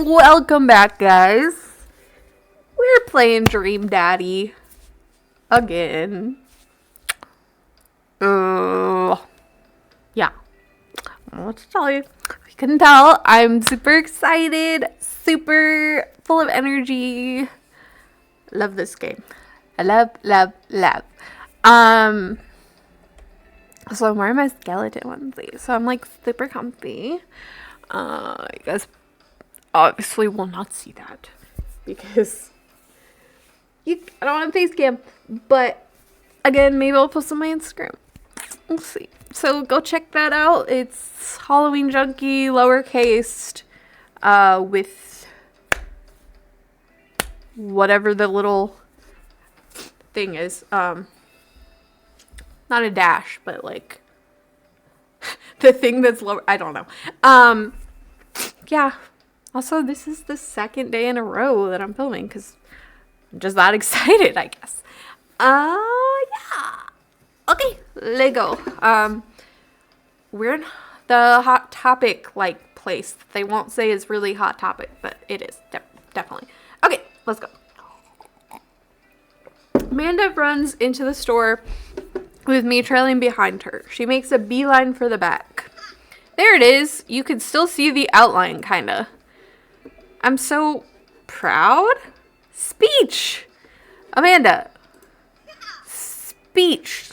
Welcome back, guys. We're playing Dream Daddy again. Yeah. I don't know what to tell you. You can tell I'm super excited, super full of energy. Love this game. I love. So I'm wearing my skeleton onesie, so I'm like super comfy. You guys obviously will not see that because I don't want to face cam, but again, maybe I'll post on my Instagram. We'll see. So go check that out. It's Halloween Junkie, lowercase, with whatever the little thing is. Not a dash, but like the thing that's lower. I don't know. Yeah. Also, this is the second day in a row that I'm filming because I'm just that excited, I guess. Yeah. Okay, let's go. We're in the hot topic like place. They won't say it's really hot topic, but it is definitely. Okay, let's go. Amanda runs into the store with me trailing behind her. She makes a beeline for the back. There it is. You can still see the outline, kinda. I'm so proud. Speech. Amanda. Speech.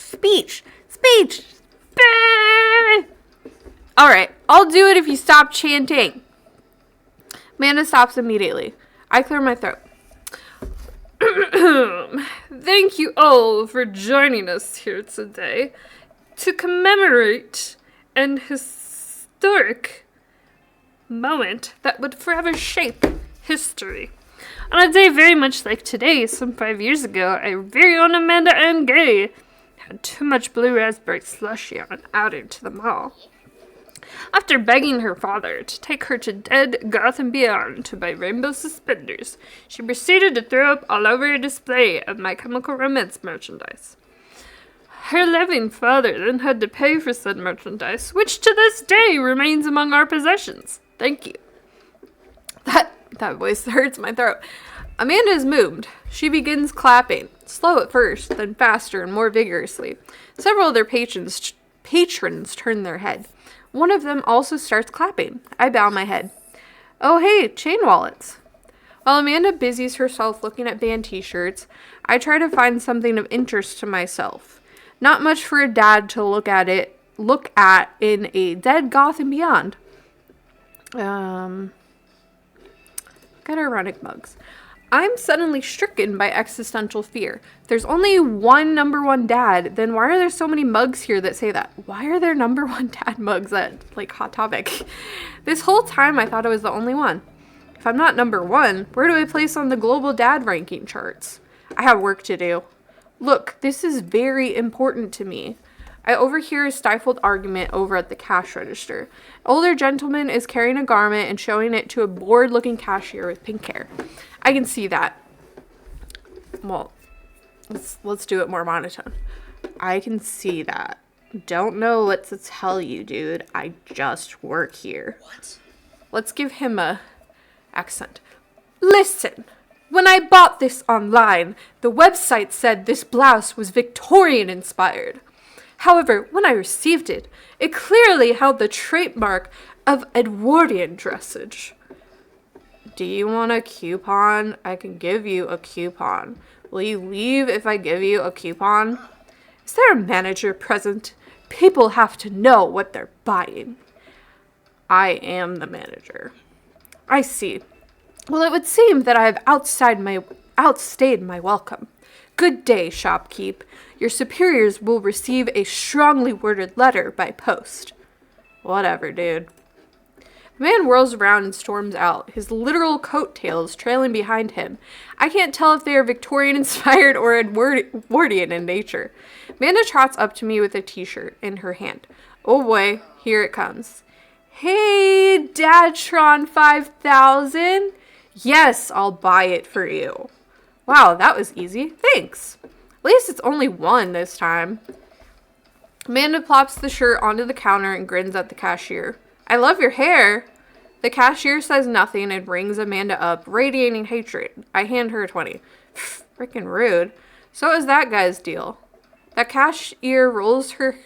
Alright, I'll do it if you stop chanting. Amanda stops immediately. I clear my throat. Thank you all for joining us here today to commemorate an historic moment that would forever shape history. On a day very much like today, some 5 years ago, our very own Amanda Ann Gay had too much blue raspberry slushy on an outing to the mall. After begging her father to take her to Dead Goth and Beyond to buy rainbow suspenders, she proceeded to throw up all over a display of My Chemical Romance merchandise. Her loving father then had to pay for said merchandise, which to this day remains among our possessions. Thank you. That voice hurts my throat. Amanda is moved. She begins clapping, slow at first, then faster and more vigorously. Several of their patrons turn their head. One of them also starts clapping. I bow my head. Oh, hey, chain wallets. While Amanda busies herself looking at band t-shirts, I try to find something of interest to myself. Not much for a dad to look at in a Dead Goth and Beyond. Got ironic mugs. I'm suddenly stricken by existential fear. If there's only one number one dad, then why are there so many mugs here that say that? Why are there number one dad mugs at, like, Hot Topic? This whole time I thought I was the only one. If I'm not number one, where do I place on the global dad ranking charts? I have work to do. Look, this is very important to me. I overhear a stifled argument over at the cash register. An older gentleman is carrying a garment and showing it to a bored-looking cashier with pink hair. I can see that. Well, let's do it more monotone. I can see that. Don't know what to tell you, dude. I just work here. What? Let's give him a accent. Listen, when I bought this online, the website said this blouse was Victorian inspired. However, when I received it, it clearly held the trademark of Edwardian dressage. Do you want a coupon? I can give you a coupon. Will you leave if I give you a coupon? Is there a manager present? People have to know what they're buying. I am the manager. I see. Well, it would seem that I have outstayed my welcome. Good day, shopkeep. Your superiors will receive a strongly worded letter by post. Whatever, dude. The man whirls around and storms out, his literal coattails trailing behind him. I can't tell if they are Victorian-inspired or Edwardian in nature. Amanda trots up to me with a t-shirt in her hand. Oh boy, here it comes. Hey, Dadtron 5000. Yes, I'll buy it for you. Wow, that was easy. Thanks. At least it's only one this time. Amanda plops the shirt onto the counter and grins at the cashier. I love your hair. The cashier says nothing and rings Amanda up, radiating hatred. I hand her a 20. Freaking rude. So is that guy's deal. That cashier rolls her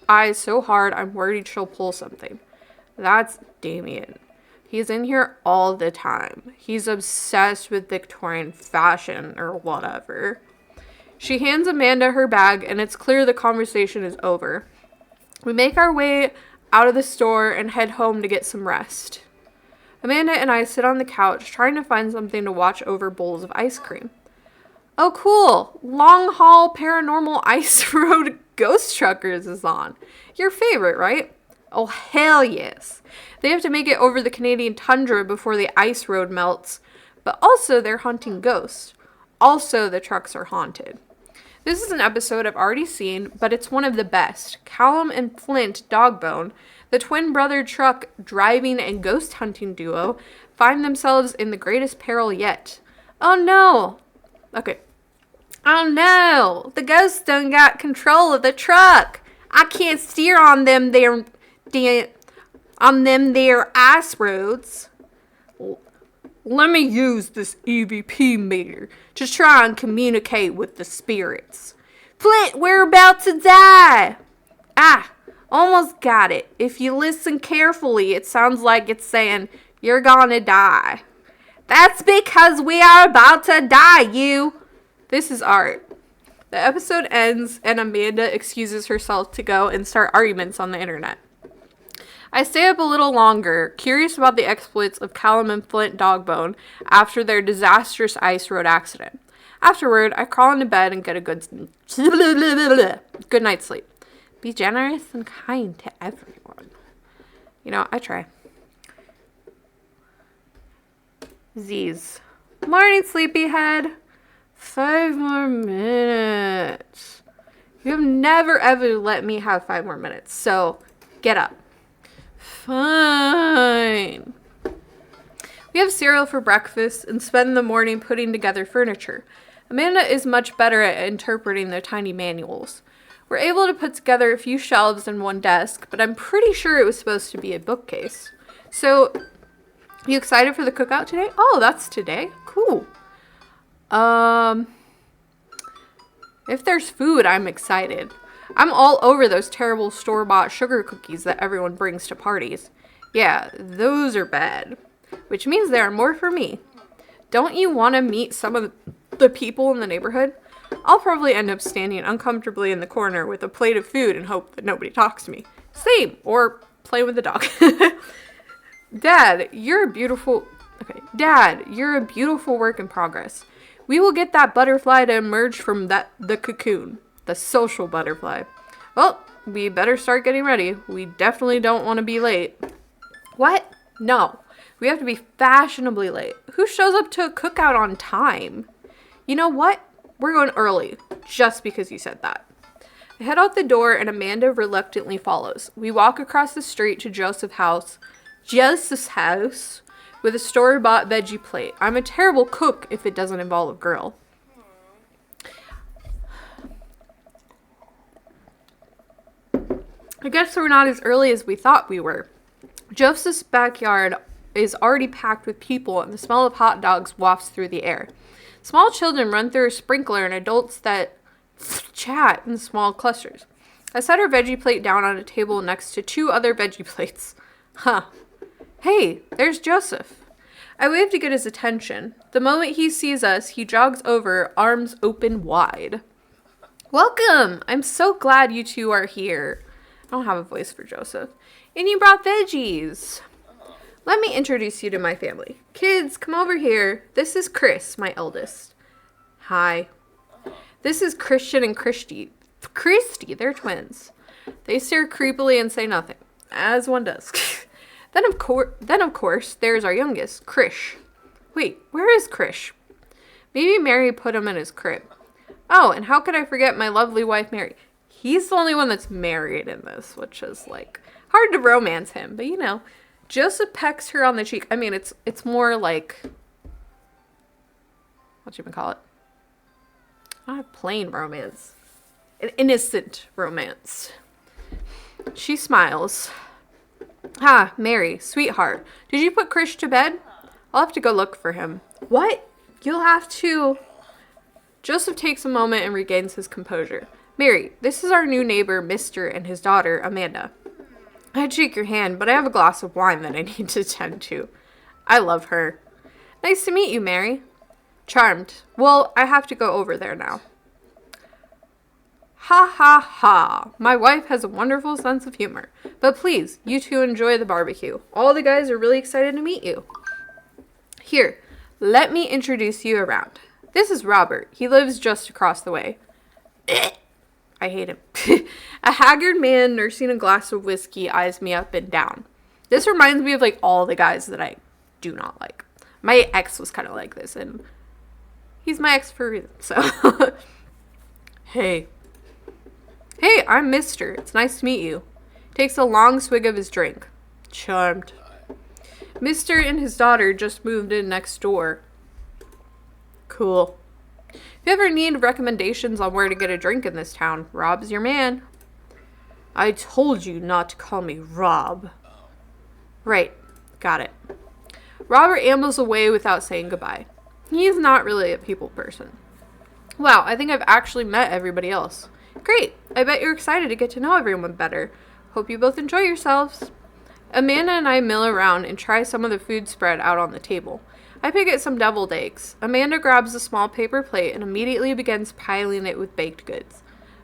eyes so hard I'm worried she'll pull something. That's Damien. He's in here all the time. He's obsessed with Victorian fashion or whatever. She hands Amanda her bag and it's clear the conversation is over. We make our way out of the store and head home to get some rest. Amanda and I sit on the couch trying to find something to watch over bowls of ice cream. Oh, cool. Long Haul Paranormal Ice Road Ghost Truckers is on. Your favorite, right? Oh, hell yes. They have to make it over the Canadian tundra before the ice road melts. But also, they're hunting ghosts. Also, the trucks are haunted. This is an episode I've already seen, but it's one of the best. Callum and Flint Dogbone, the twin brother truck driving and ghost hunting duo, find themselves in the greatest peril yet. Oh no! Okay. Oh no! The ghosts done got control of the truck! I can't steer on them there ice roads. Let me use this EVP meter to try and communicate with the spirits. Flint, we're about to die! Ah, almost got it. If you listen carefully, it sounds like it's saying, you're gonna die. That's because we are about to die, you! This is art. The episode ends and Amanda excuses herself to go and start arguments on the internet. I stay up a little longer, curious about the exploits of Callum and Flint Dogbone after their disastrous ice road accident. Afterward, I crawl into bed and get a good night's sleep. Be generous and kind to everyone. You know, I try. Z's. Morning, sleepyhead. 5 more minutes. You have never ever let me have 5 more minutes, so get up. Fine. We have cereal for breakfast and spend the morning putting together furniture. Amanda is much better at interpreting the tiny manuals. We're able to put together a few shelves and one desk, but I'm pretty sure it was supposed to be a bookcase. So, you excited for the cookout today? Oh, that's today? Cool. If there's food, I'm excited. I'm all over those terrible store-bought sugar cookies that everyone brings to parties. Yeah, those are bad. Which means there are more for me. Don't you want to meet some of the people in the neighborhood? I'll probably end up standing uncomfortably in the corner with a plate of food and hope that nobody talks to me. Same, or play with the dog. Dad, you're a beautiful work in progress. We will get that butterfly to emerge from the cocoon. The social butterfly. Well, we better start getting ready. We definitely don't want to be late. What? No. We have to be fashionably late. Who shows up to a cookout on time? You know what? We're going early, just because you said that. I head out the door and Amanda reluctantly follows. We walk across the street to Joseph's house with a store-bought veggie plate. I'm a terrible cook if it doesn't involve a grill. I guess we're not as early as we thought we were. Joseph's backyard is already packed with people and the smell of hot dogs wafts through the air. Small children run through a sprinkler and adults that chat in small clusters. I set our veggie plate down on a table next to 2 other veggie plates. Huh. Hey, there's Joseph. I wave to get his attention. The moment he sees us, he jogs over, arms open wide. Welcome! I'm so glad you 2 are here. I don't have a voice for Joseph. And you brought veggies. Let me introduce you to my family. Kids, come over here. This is Chris, my eldest. Hi. This is Christian and Christy. They're twins. They stare creepily and say nothing, as one does. Then of course, there's our youngest, Krish. Wait, where is Krish? Maybe Mary put him in his crib. Oh, and how could I forget my lovely wife, Mary? He's the only one that's married in this, which is, like, hard to romance him. But, you know, Joseph pecks her on the cheek. I mean, it's more like, what you even call it? Not a plain romance. An innocent romance. She smiles. Ah, Mary, sweetheart, did you put Krish to bed? I'll have to go look for him. What? You'll have to... Joseph takes a moment and regains his composure. Mary, this is our new neighbor, Mr. and his daughter, Amanda. I'd shake your hand, but I have a glass of wine that I need to tend to. I love her. Nice to meet you, Mary. Charmed. Well, I have to go over there now. Ha ha ha. My wife has a wonderful sense of humor. But please, you two enjoy the barbecue. All the guys are really excited to meet you. Here, let me introduce you around. This is Robert. He lives just across the way. I hate him. A haggard man nursing a glass of whiskey eyes me up and down. This reminds me of like all the guys that I do not like. My ex was kind of like this, and he's my ex for a reason. So, hey, I'm Mister. It's nice to meet you. Takes a long swig of his drink. Charmed. Mister and his daughter just moved in next door. Cool. If you ever need recommendations on where to get a drink in this town, Rob's your man. I told you not to call me Rob. Right. Got it. Robert ambles away without saying goodbye. He's not really a people person. Wow, I think I've actually met everybody else. Great. I bet you're excited to get to know everyone better. Hope you both enjoy yourselves. Amanda and I mill around and try some of the food spread out on the table. I pick at some deviled eggs. Amanda grabs a small paper plate and immediately begins piling it with baked goods.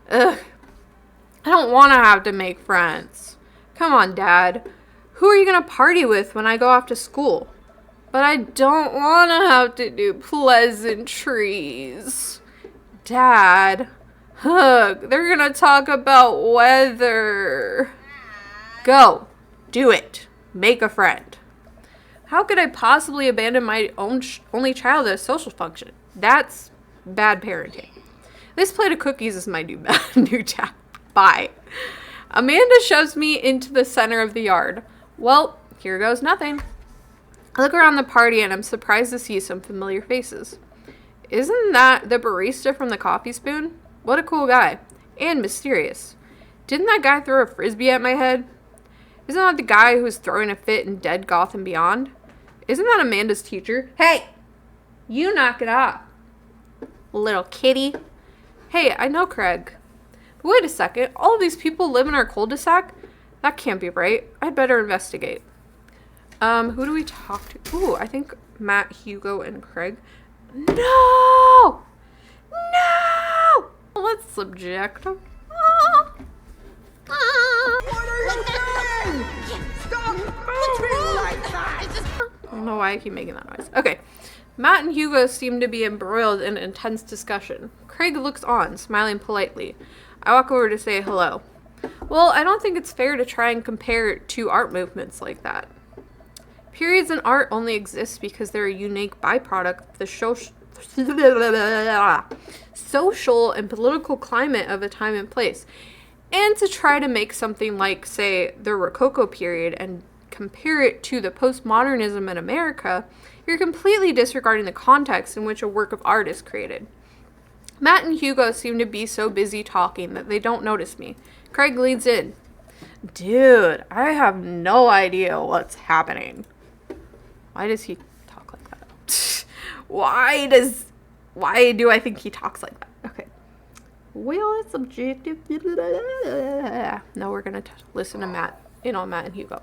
Ugh. I don't want to have to make friends. Come on, Dad. Who are you going to party with when I go off to school? But I don't want to have to do pleasantries. Dad. Ugh, they're going to talk about weather. Go. Do it. Make a friend. How could I possibly abandon my only child at a social function? That's bad parenting. This plate of cookies is my new dad. Bye. Amanda shoves me into the center of the yard. Well, here goes nothing. I look around the party and I'm surprised to see some familiar faces. Isn't that the barista from the Coffee Spoon? What a cool guy. And mysterious. Didn't that guy throw a frisbee at my head? Isn't that the guy who was throwing a fit in Dead Gotham Beyond? Isn't that Amanda's teacher? Hey! You knock it off. Little kitty. Hey, I know Craig. But wait a second. All of these people live in our cul-de-sac? That can't be right. I'd better investigate. Who do we talk to? Ooh, I think Matt, Hugo, and Craig. No! No! Let's subjective. What are you doing? Stop moving like that! I don't know why I keep making that noise. Okay. Matt and Hugo seem to be embroiled in intense discussion. Craig looks on, smiling politely. I walk over to say hello. Well, I don't think it's fair to try and compare two art movements like that. Periods in art only exist because they're a unique byproduct of the social and political climate of a time and place. And to try to make something like, say, the Rococo period and compare it to the postmodernism in America, you're completely disregarding the context in which a work of art is created. Matt and Hugo seem to be so busy talking that they don't notice me. Craig leads in. Dude, I have no idea what's happening. Why does he talk like that? Why do I think he talks like that? Okay. Well, it's subjective. Now we're going to listen to Matt and Hugo.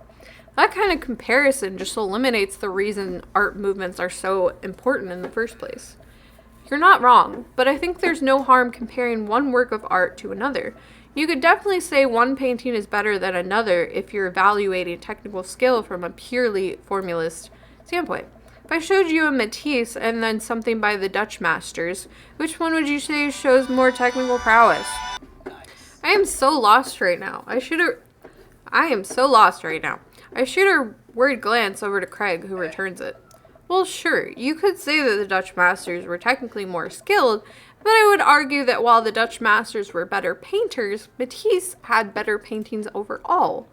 That kind of comparison just eliminates the reason art movements are so important in the first place. You're not wrong, but I think there's no harm comparing one work of art to another. You could definitely say one painting is better than another if you're evaluating technical skill from a purely formalist standpoint. If I showed you a Matisse and then something by the Dutch masters, which one would you say shows more technical prowess? I am so lost right now. I shoot a worried glance over to Craig, who returns it. Well, sure, you could say that the Dutch masters were technically more skilled, but I would argue that while the Dutch masters were better painters, Matisse had better paintings overall.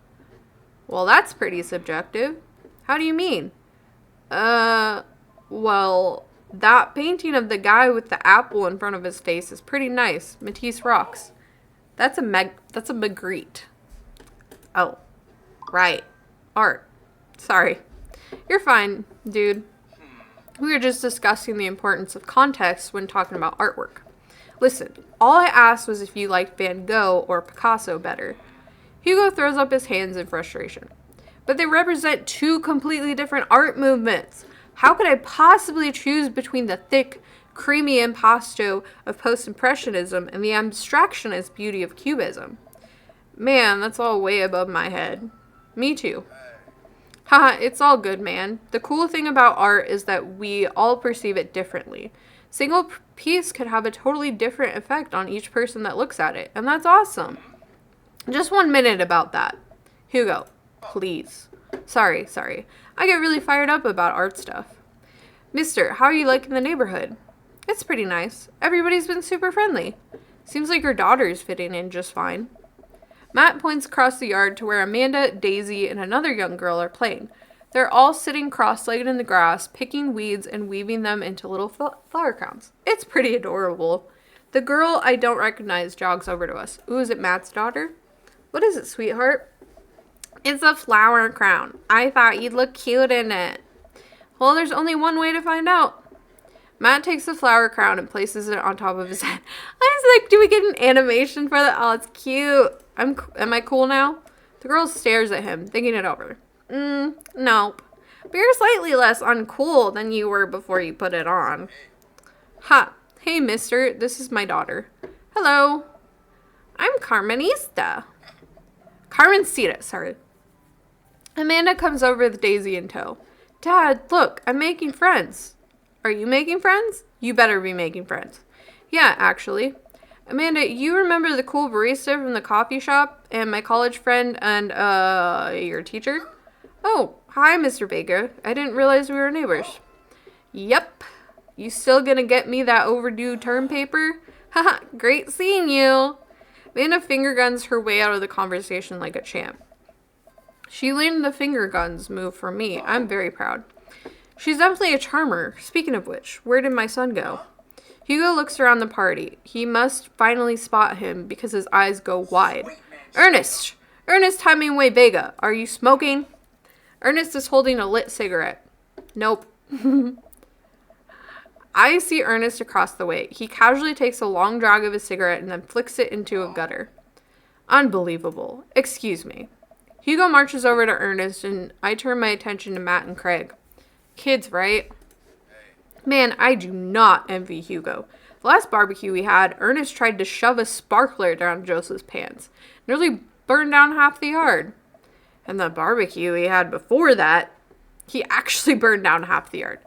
Well, that's pretty subjective. How do you mean? Well, that painting of the guy with the apple in front of his face is pretty nice. Matisse rocks. That's a Magritte. Oh, right. art. Sorry. You're fine, dude. We were just discussing the importance of context when talking about artwork. Listen, all I asked was if you liked Van Gogh or Picasso better. Hugo throws up his hands in frustration. But they represent two completely different art movements. How could I possibly choose between the thick, creamy impasto of post-impressionism and the abstractionist beauty of cubism? Man, that's all way above my head. Me too. Haha, it's all good, man. The cool thing about art is that we all perceive it differently. Single piece could have a totally different effect on each person that looks at it, and that's awesome. Just 1 minute about that. Hugo, please. Sorry. I get really fired up about art stuff. Mister, how are you liking the neighborhood? It's pretty nice. Everybody's been super friendly. Seems like your daughter's fitting in just fine. Matt points across the yard to where Amanda, Daisy, and another young girl are playing. They're all sitting cross-legged in the grass, picking weeds and weaving them into little flower crowns. It's pretty adorable. The girl I don't recognize jogs over to us. Ooh, is it Matt's daughter? What is it, sweetheart? It's a flower crown. I thought you'd look cute in it. Well, there's only one way to find out. Matt takes the flower crown and places it on top of his head. I was like, do we get an animation for that? Oh, it's cute. Am I cool now? The girl stares at him, thinking it over. Nope. But you're slightly less uncool than you were before you put it on. Ha. Hey, mister. This is my daughter. Hello. I'm Carmencita, sorry. Amanda comes over with Daisy in tow. Dad, look, I'm making friends. Are you making friends? You better be making friends. Yeah, actually. Amanda, you remember the cool barista from the coffee shop and my college friend and, your teacher? Oh, hi, Mr. Baker. I didn't realize we were neighbors. Yep. You still gonna get me that overdue term paper? Haha, great seeing you. Amanda finger guns her way out of the conversation like a champ. She learned the finger guns move from me. I'm very proud. She's definitely a charmer. Speaking of which, where did my son go? Hugo looks around the party. He must finally spot him because his eyes go wide. Ernest Hemingway Vega, are you smoking? Ernest is holding a lit cigarette. Nope. I see Ernest across the way. He casually takes a long drag of his cigarette and then flicks it into a gutter. Unbelievable. Excuse me. Hugo marches over to Ernest and I turn my attention to Matt and Craig. Kids, right? Man, I do not envy Hugo. The last barbecue we had, Ernest tried to shove a sparkler down Joseph's pants. Nearly burned down half the yard. And the barbecue we had before that, he actually burned down half the yard.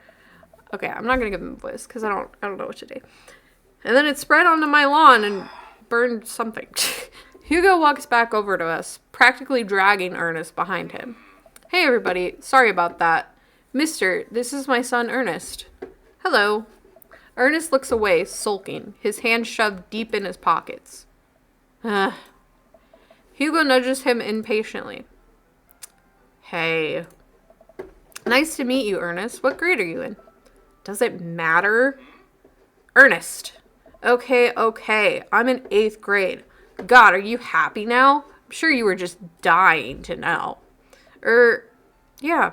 Okay, I'm not gonna give him a voice because I don't know what to do. And then it spread onto my lawn and burned something. Hugo walks back over to us, practically dragging Ernest behind him. Hey everybody, sorry about that. Mister, this is my son Ernest. Hello. Ernest looks away, sulking, his hands shoved deep in his pockets. Hugo nudges him impatiently. Hey. Nice to meet you, Ernest. What grade are you in? Does it matter? Ernest. Okay. I'm in 8th grade. God, are you happy now? I'm sure you were just dying to know. Yeah.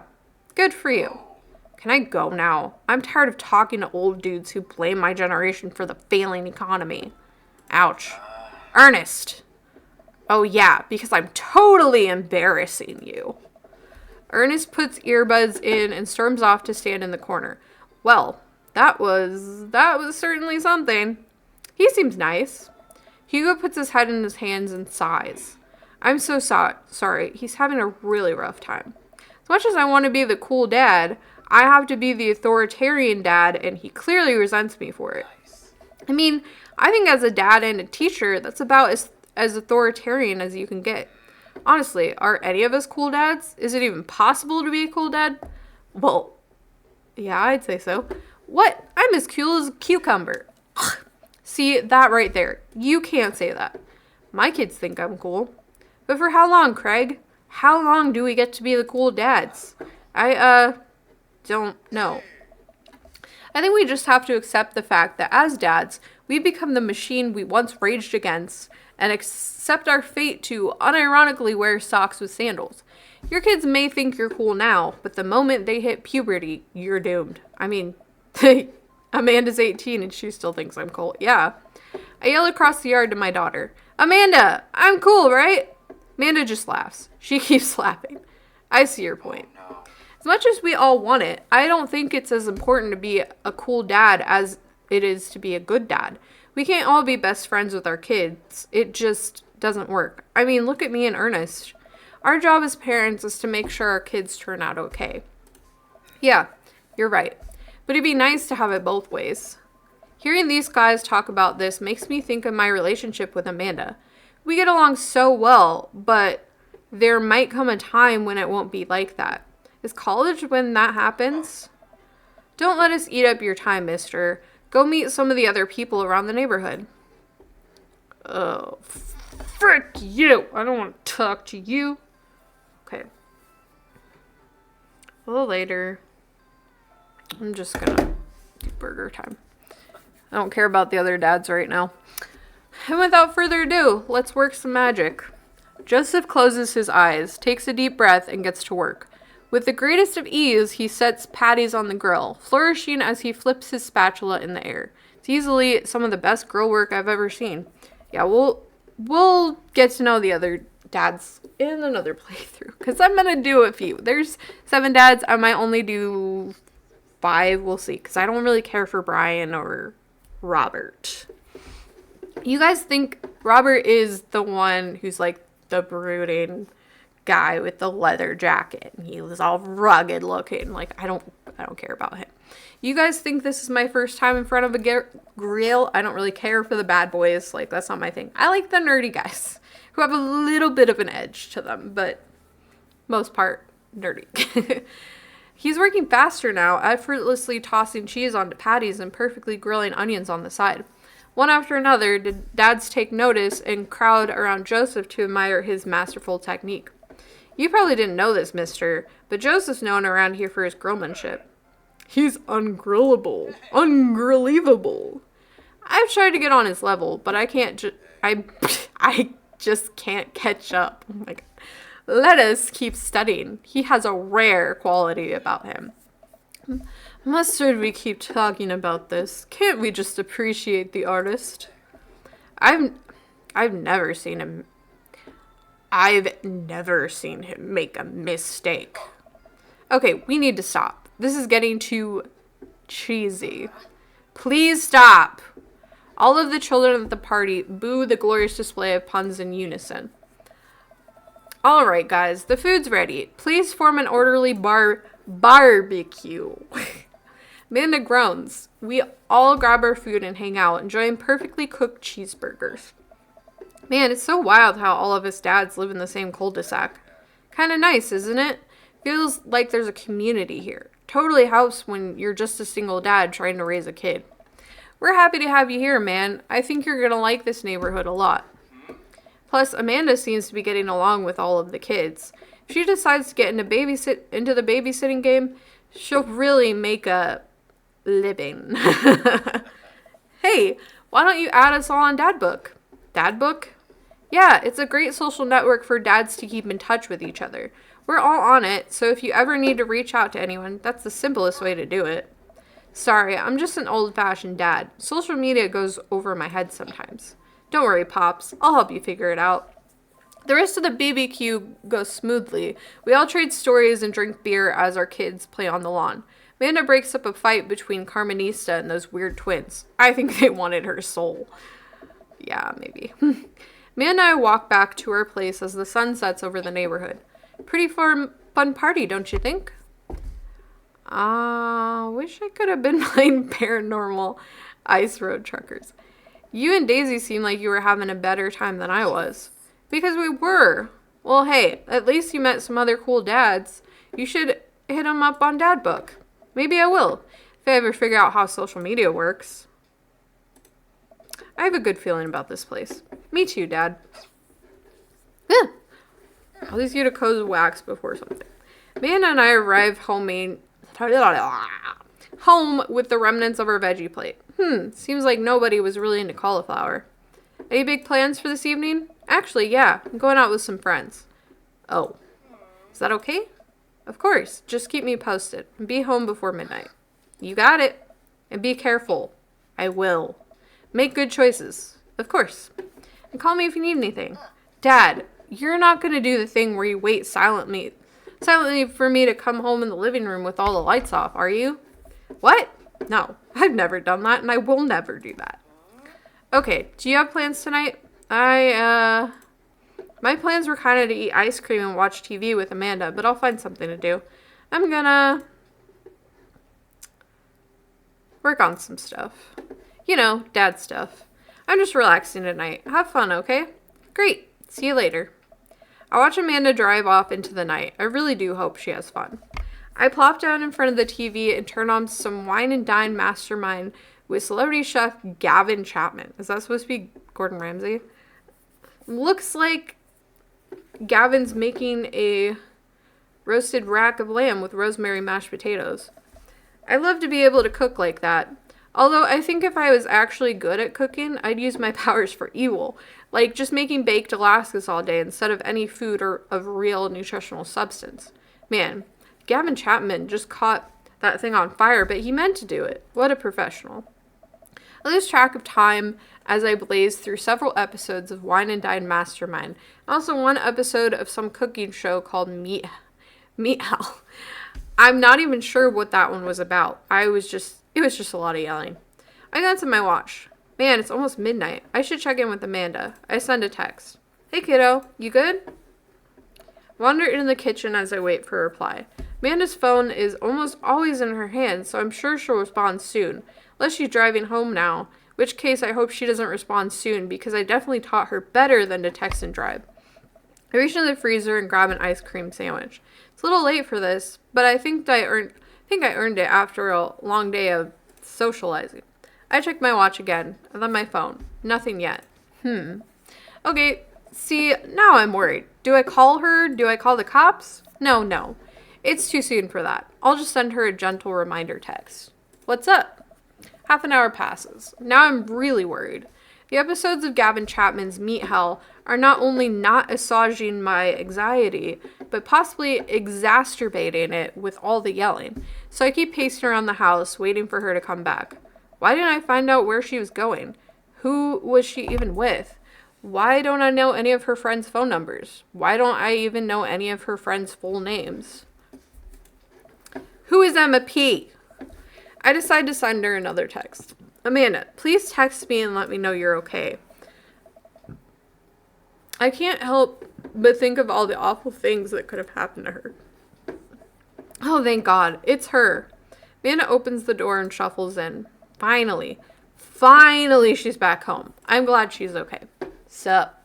Good for you. Can I go now? I'm tired of talking to old dudes who blame my generation for the failing economy. Ouch. Ernest. Oh yeah, because I'm totally embarrassing you. Ernest puts earbuds in and storms off to stand in the corner. Well, that was certainly something. He seems nice. Hugo puts his head in his hands and sighs. I'm so sorry. He's having a really rough time. As much as I want to be the cool dad, I have to be the authoritarian dad, and he clearly resents me for it. I mean, I think as a dad and a teacher, that's about as authoritarian as you can get. Honestly, are any of us cool dads? Is it even possible to be a cool dad? Well, yeah, I'd say so. What? I'm as cool as a cucumber. See, that right there. You can't say that. My kids think I'm cool. But for how long, Craig? How long do we get to be the cool dads? I don't know. I think we just have to accept the fact that as dads, we become the machine we once raged against and accept our fate to unironically wear socks with sandals. Your kids may think you're cool now, but the moment they hit puberty, you're doomed. I mean, Amanda's 18 and she still thinks I'm cool. Yeah. I yell across the yard to my daughter, Amanda, I'm cool, right? Amanda just laughs. She keeps laughing. I see your point. As much as we all want it, I don't think it's as important to be a cool dad as it is to be a good dad. We can't all be best friends with our kids. It just doesn't work. I mean, look at me and Ernest. Our job as parents is to make sure our kids turn out okay. Yeah, you're right. But it'd be nice to have it both ways. Hearing these guys talk about this makes me think of my relationship with Amanda. We get along so well, but there might come a time when it won't be like that. Is college when that happens? Don't let us eat up your time, mister. Go meet some of the other people around the neighborhood. Oh, frick you! I don't want to talk to you. Okay. A little later. I'm just gonna do burger time. I don't care about the other dads right now. And without further ado, let's work some magic. Joseph closes his eyes, takes a deep breath, and gets to work. With the greatest of ease, he sets patties on the grill, flourishing as he flips his spatula in the air. It's easily some of the best grill work I've ever seen. Yeah, we'll get to know the other dads in another playthrough, because I'm going to do a few. There's 7 dads. I might only do 5. We'll see, because I don't really care for Brian or Robert. You guys think Robert is the one who's like the brooding guy with the leather jacket and he was all rugged looking? Like, I don't care about him. You guys think this is my first time in front of a grill? I don't really care for the bad boys. Like, that's not my thing. I like the nerdy guys who have a little bit of an edge to them, but most part nerdy. He's working faster now, effortlessly tossing cheese onto patties and perfectly grilling onions on the side. One after another, dads take notice and crowd around Joseph to admire his masterful technique. You probably didn't know this, mister, but Joseph's known around here for his grillmanship. He's ungrillable. Ungrillable. I've tried to get on his level, but I can't I just can't catch up. Oh my God. Let us keep studying. He has a rare quality about him. Mustard, we keep talking about this. Can't we just appreciate the artist? I've never seen him make a mistake. Okay, we need to stop. This is getting too cheesy. Please stop. All of the children at the party boo the glorious display of puns in unison. All right, guys, the food's ready. Please form an orderly barbecue. Amanda groans. We all grab our food and hang out, enjoying perfectly cooked cheeseburgers. Man, it's so wild how all of us dads live in the same cul-de-sac. Kind of nice, isn't it? Feels like there's a community here. Totally helps when you're just a single dad trying to raise a kid. We're happy to have you here, man. I think you're going to like this neighborhood a lot. Plus, Amanda seems to be getting along with all of the kids. If she decides to get into the babysitting game, she'll really make a living. Hey, why don't you add us all on Dadbook? Dadbook? Yeah, it's a great social network for dads to keep in touch with each other. We're all on it, so if you ever need to reach out to anyone, that's the simplest way to do it. Sorry, I'm just an old-fashioned dad. Social media goes over my head sometimes. Don't worry, Pops. I'll help you figure it out. The rest of the BBQ goes smoothly. We all trade stories and drink beer as our kids play on the lawn. Amanda breaks up a fight between Carmenista and those weird twins. I think they wanted her soul. Yeah, maybe. Amanda and I walk back to our place as the sun sets over the neighborhood. Pretty fun party, don't you think? Wish I could have been playing Paranormal Ice Road Truckers. You and Daisy seem like you were having a better time than I was. Because we were. Well, hey, at least you met some other cool dads. You should hit them up on Dadbook. Maybe I will, if I ever figure out how social media works. I have a good feeling about this place. Me too, Dad. I'll just get a coat of wax before something. Amanda and I arrive home with the remnants of our veggie plate. Seems like nobody was really into cauliflower. Any big plans for this evening? Actually, yeah, I'm going out with some friends. Oh. Is that okay? Of course. Just keep me posted. And be home before midnight. You got it. And be careful. I will. Make good choices. Of course. And call me if you need anything. Dad, you're not going to do the thing where you wait silently for me to come home in the living room with all the lights off, are you? What? No, I've never done that, and I will never do that. Okay, do you have plans tonight? My plans were kind of to eat ice cream and watch TV with Amanda, but I'll find something to do. I'm gonna work on some stuff. You know, dad stuff. I'm just relaxing tonight. Have fun, okay? Great. See you later. I watch Amanda drive off into the night. I really do hope she has fun. I plop down in front of the TV and turn on some Wine and Dine Mastermind with celebrity chef Gavin Chapman. Is that supposed to be Gordon Ramsay? Looks like Gavin's making a roasted rack of lamb with rosemary mashed potatoes. I love to be able to cook like that. Although I think if I was actually good at cooking, I'd use my powers for evil. Like just making baked Alaskas all day instead of any food or of real nutritional substance. Man, Gavin Chapman just caught that thing on fire, but he meant to do it. What a professional. I lose track of time as I blaze through several episodes of Wine and Dine Mastermind. And also one episode of some cooking show called Meat Hell. I'm not even sure what that one was about. It was just a lot of yelling. I glance at my watch. Man, it's almost midnight. I should check in with Amanda. I send a text. Hey kiddo, you good? Wander into the kitchen as I wait for a reply. Amanda's phone is almost always in her hand, so I'm sure she'll respond soon. Unless she's driving home now, in which case I hope she doesn't respond soon because I definitely taught her better than to text and drive. I reach into the freezer and grab an ice cream sandwich. It's a little late for this, but I think I earned it after a long day of socializing. I check my watch again, and then my phone. Nothing yet. Okay, see, now I'm worried. Do I call her? Do I call the cops? No. It's too soon for that. I'll just send her a gentle reminder text. What's up? Half an hour passes. Now I'm really worried. The episodes of Gavin Chapman's Meat Hell are not only not assuaging my anxiety, but possibly exacerbating it with all the yelling. So I keep pacing around the house, waiting for her to come back. Why didn't I find out where she was going? Who was she even with? Why don't I know any of her friends' phone numbers? Why don't I even know any of her friends' full names? Who is Emma P? I decide to send her another text. Amanda, please text me and let me know you're okay. I can't help but think of all the awful things that could have happened to her. Oh, thank God. It's her. Amanda opens the door and shuffles in. Finally, she's back home. I'm glad she's okay. Sup?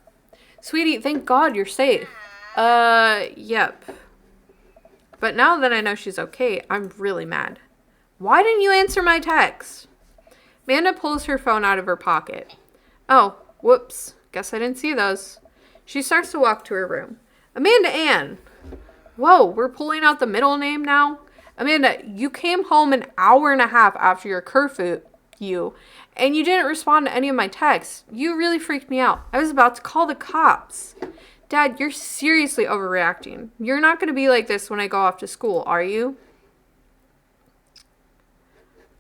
Sweetie, thank God you're safe. Yep. But now that I know she's okay, I'm really mad. Why didn't you answer my text? Amanda pulls her phone out of her pocket. Oh, whoops. Guess I didn't see those. She starts to walk to her room. Amanda Ann. Whoa, we're pulling out the middle name now? Amanda, you came home an hour and a half after your curfew, and you didn't respond to any of my texts. You really freaked me out. I was about to call the cops. Dad, you're seriously overreacting. You're not going to be like this when I go off to school, are you?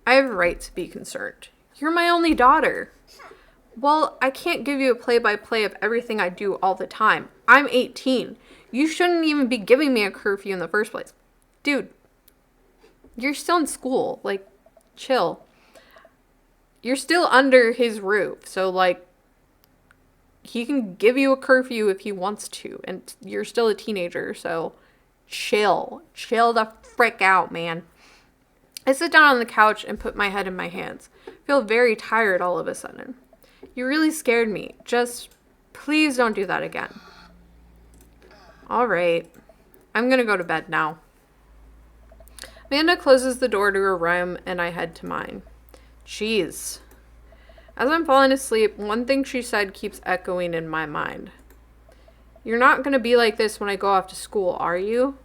I have a right to be concerned. You're my only daughter. Well, I can't give you a play-by-play of everything I do all the time. I'm 18. You shouldn't even be giving me a curfew in the first place. Dude, you're still in school. Like, chill. You're still under his roof. So, like, he can give you a curfew if he wants to. And you're still a teenager, so chill. Chill the frick out, man. I sit down on the couch and put my head in my hands. I feel very tired all of a sudden. You really scared me. Just, please don't do that again. All right. I'm going to go to bed now. Amanda closes the door to her room and I head to mine. Jeez. As I'm falling asleep, one thing she said keeps echoing in my mind. You're not going to be like this when I go off to school, are you?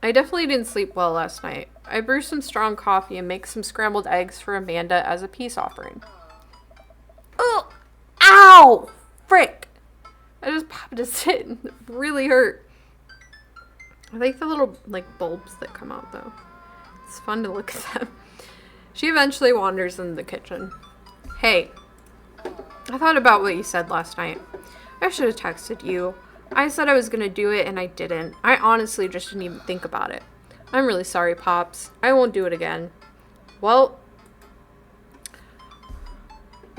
I definitely didn't sleep well last night. I brew some strong coffee and make some scrambled eggs for Amanda as a peace offering. Oh! Ow! Frick! I just popped a sit and it really hurt. I like the little, like, bulbs that come out, though. It's fun to look at them. She eventually wanders into the kitchen. Hey, I thought about what you said last night. I should have texted you. I said I was gonna do it and I didn't. I honestly just didn't even think about it. I'm really sorry, Pops. I won't do it again. Well,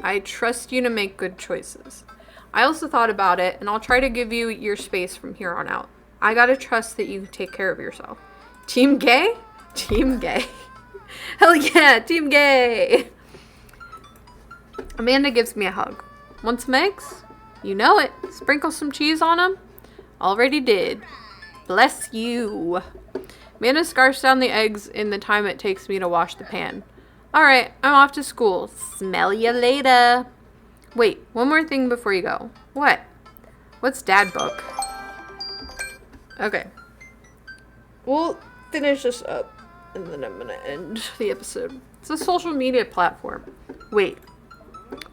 I trust you to make good choices. I also thought about it, and I'll try to give you your space from here on out. I gotta trust that you can take care of yourself. Team gay? Team gay. Hell yeah, team gay! Amanda gives me a hug. Want some eggs? You know it. Sprinkle some cheese on them? Already did. Bless you. Amanda scarfs down the eggs in the time it takes me to wash the pan. Alright, I'm off to school. Smell ya later. Wait, one more thing before you go. What? What's Dad Book? Okay. We'll finish this up and then I'm gonna end the episode. It's a social media platform. Wait.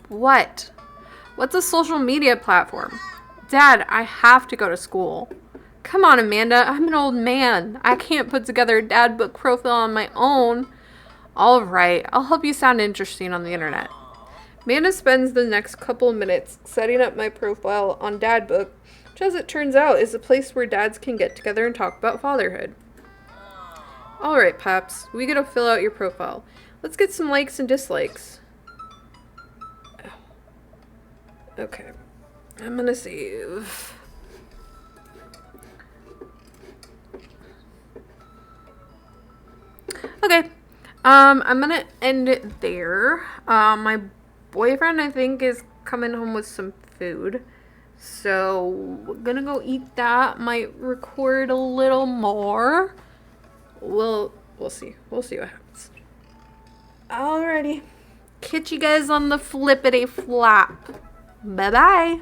What? What's a social media platform? Dad, I have to go to school. Come on, Amanda. I'm an old man. I can't put together a Dad Book profile on my own. Alright, I'll help you sound interesting on the internet. Amanda spends the next couple of minutes setting up my profile on Dad Book, which as it turns out is a place where dads can get together and talk about fatherhood. Alright, Paps, we gotta fill out your profile. Let's get some likes and dislikes. Okay, I'm gonna save. Okay, I'm gonna end it there. My boyfriend, I think, is coming home with some food. So, we're gonna go eat that. Might record a little more. We'll see. We'll see what happens. Alrighty. Catch you guys on the flippity flop. Bye-bye.